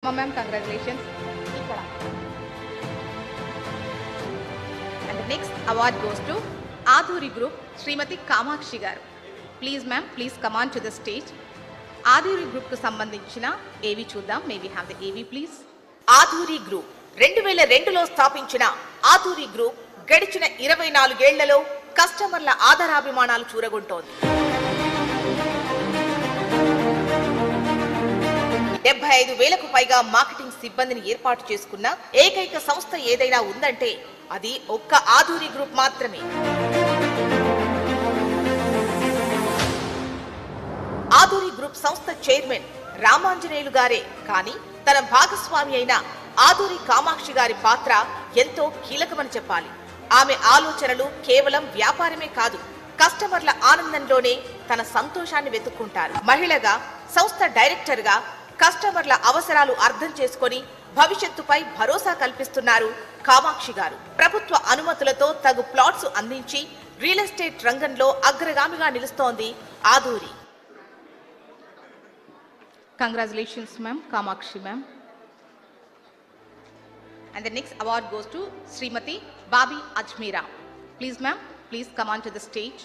Ma'am, congratulations. Ikkada. And the next award goes to Adhuri Group, Srimati Kamakshi garu. Please ma'am, please come on to the stage. Adhuri Group కు సంబంధించిన ఏవి చూద్దాం. May we have the AV please. Aduri group 2002లో స్థాపించిన Aduri group గడిచిన 24 ఏళ్లలో కస్టమర్ల ఆదరాభిమానాలు చూరగొంటోంది. 75,000కు పైగా మార్కెటింగ్ సిబ్బందిని ఏర్పాటు చేసుకున్న ఏకైక సంస్థ ఏదైనా ఉందంటే అది ఒక్క ఆధూరి గ్రూప్ మాత్రమే. ఆధూరి గ్రూప్ సంస్థ చైర్మన్ రామాంజనేయులు గారే కానీ తన భాగస్వామి అయిన ఆధూరి కామాక్షి గారి పాత్ర ఎంతో కీలకమని చెప్పాలి. ఆమె ఆలోచనలు కేవలం వ్యాపారమే కాదు, కస్టమర్ల ఆనందంలోనే తన సంతోషాన్ని వెతుక్కుంటారు. మహిళగా, సంస్థ డైరెక్టర్గా కస్టమర్ల అవసరాలు అర్థం చేసుకొని భవిష్యత్తుపై భరోసా కల్పిస్తున్నారు కామాక్షి గారు. ప్రభుత్వ అనుమతులతో తగు ప్లాట్స్ అందించి రియల్ ఎస్టేట్ రంగంలో అగ్రగామిగా నిలుస్తోంది Aadhuri. Congratulations ma'am, Kamakshi ma'am. And the next award goes to Srimati Babi Ajmera. Please ma'am, please come on to the stage.